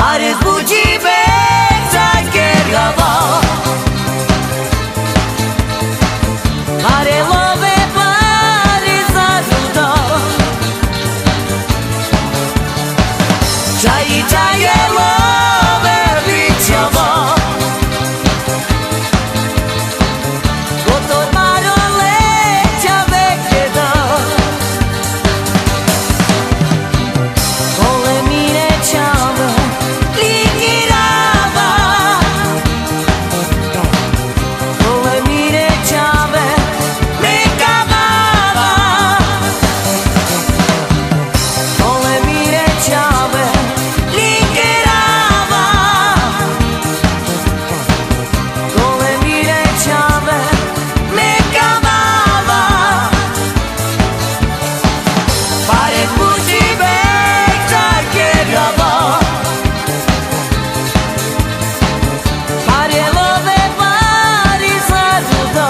Paris budziwe, takiego Pare love, pare zarudo Čaji čaje love bićovo Gotor maro leća vekedo Kole mire čave likirava Kole mire čave mekavava Kole mire čave likirava Kole mire čave mekavava Pare buđi bek takegava Pare love, pari zarudo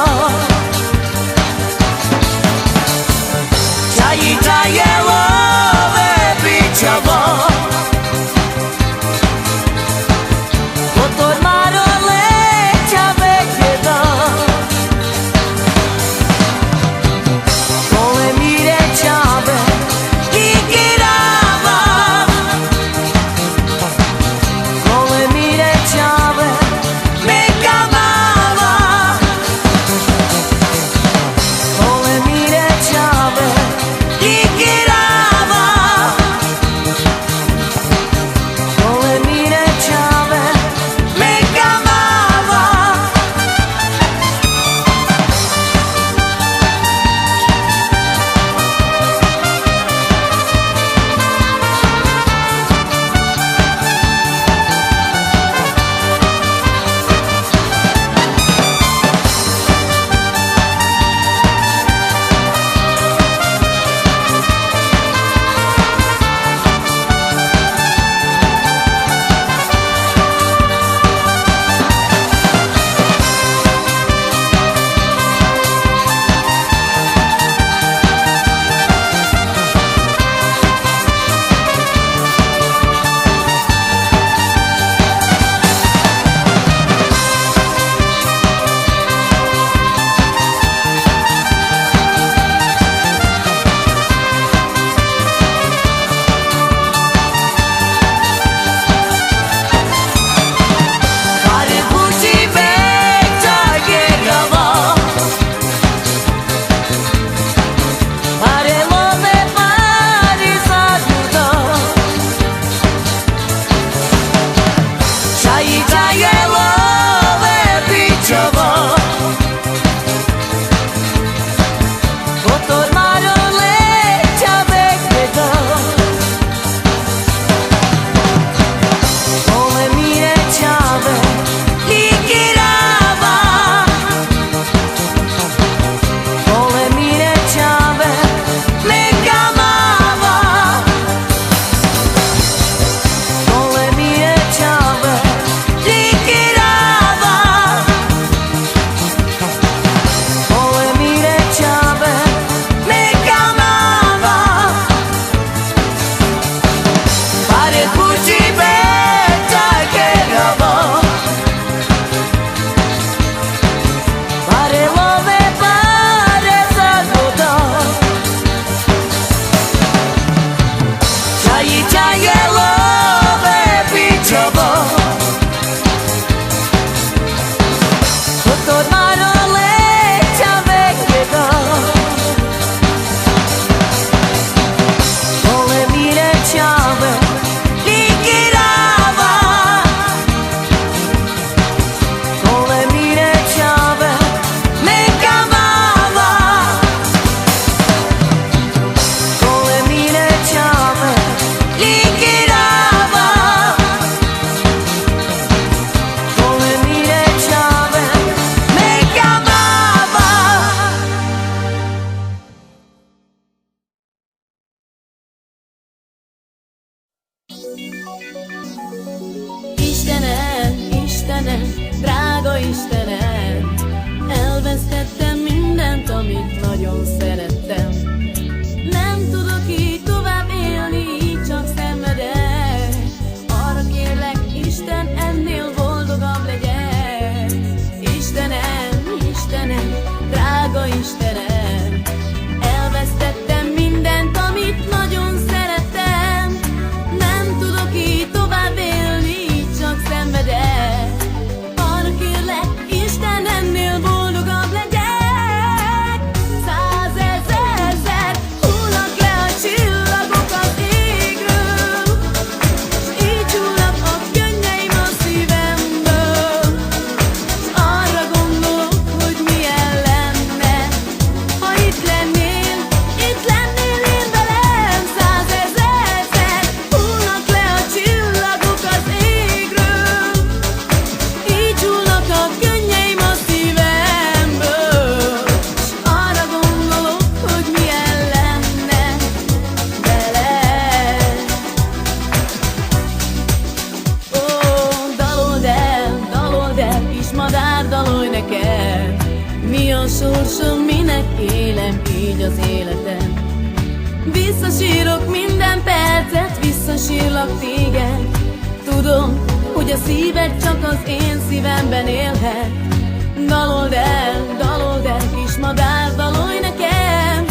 Čaji čaje love bićovo Gotor maro leća vekedo Kole mire čave likirava Kole mire čave mekavava Kole mire čave likirava Kole mire čave mekavava Pare buđi bek takegava Pare love, pari zarudo Čaji čaje love bićovo Gotor maro leća vekedo Kole mire čave likirava Kole mire čave mekavava Kole mire čave likirava Kole mire čave mekavava Pare buđi bek takegava Pare love, pare zarudo Čaji čaje love bićovo Gotor maro leća vekedo Kole mire čave likirava Kole mire čave mekavava Kole mire čave likirava Kole mire čave mekavava Istenem, Istenem, drága Istenem, elvesztettem mindent, amit nagyon szerettem. Nem tudok így tovább élni, így csak szenvedek. Arra kérlek, Visszasírok minden percet, visszasírlak téged. Tudom, hogy a szíved csak az én szívemben élhet. Dalold el, kis madár, dalolj nekem.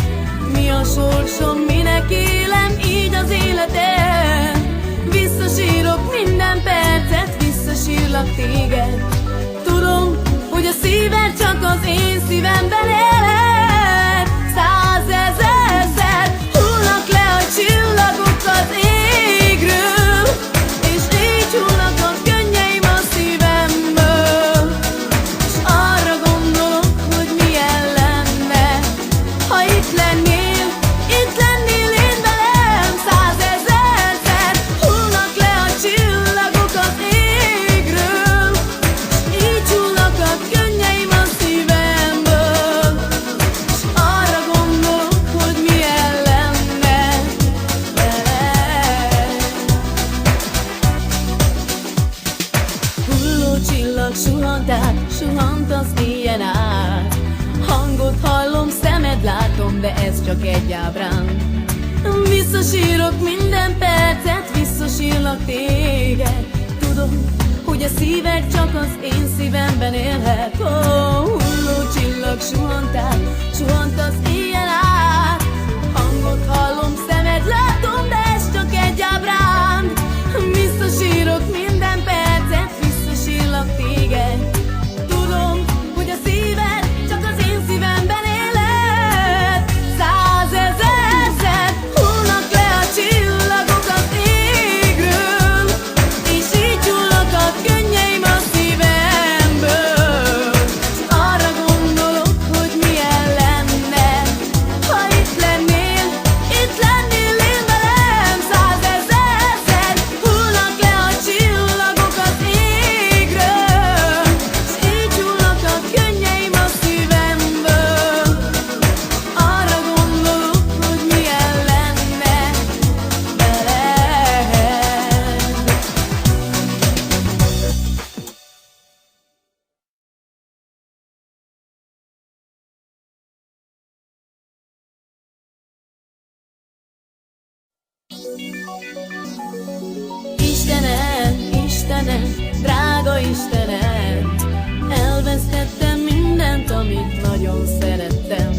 Mi a sorsom, minek élem így az életem. Visszasírok minden percet, visszasírlak téged. Tudom, hogy a szíved csak az én szívemben élhet. Százezerszer hullnak le a csillagok az égről, és így hullnak a könnyeim a szívemből. És arra gondolok, hogy milyen lenne, ha itt lennél én velem. Százezerszer hullnak le a csillagok az égről, és így hullnak a könnyeim a szívemből. És arra gondolok, hogy milyen lenne veled. Hulló csillag suhant át, suhant az éjjel át. Hangot hallom, szemed látom, de ez csak egy ábrán. Visszasírok minden percet, visszasírlak téged. Tudom, hogy a szíved csak az én szívemben élhet. Hulló csillag suhant át, suhant az éjjel át. Hangot hallom, szemed látom, de ez csak egy ábrán. Visszasírok minden percet, visszasírlak téged. Tudom, hogy a szíved csak az én szívemben élhet. Százezerszer hullnak le a csillagok az égről, és így hullnak a könnyeim a szívemből. És arra gondolok, hogy milyen lenne, ha itt lennél én velem. Százezerszer hullnak le a csillagok az égről, és így hullnak a könnyeim a szívemből. Arra gondolok, hogy milyen lenne veled. Istenem, drága Istenem, elvesztettem mindent, amit nagyon szerettem.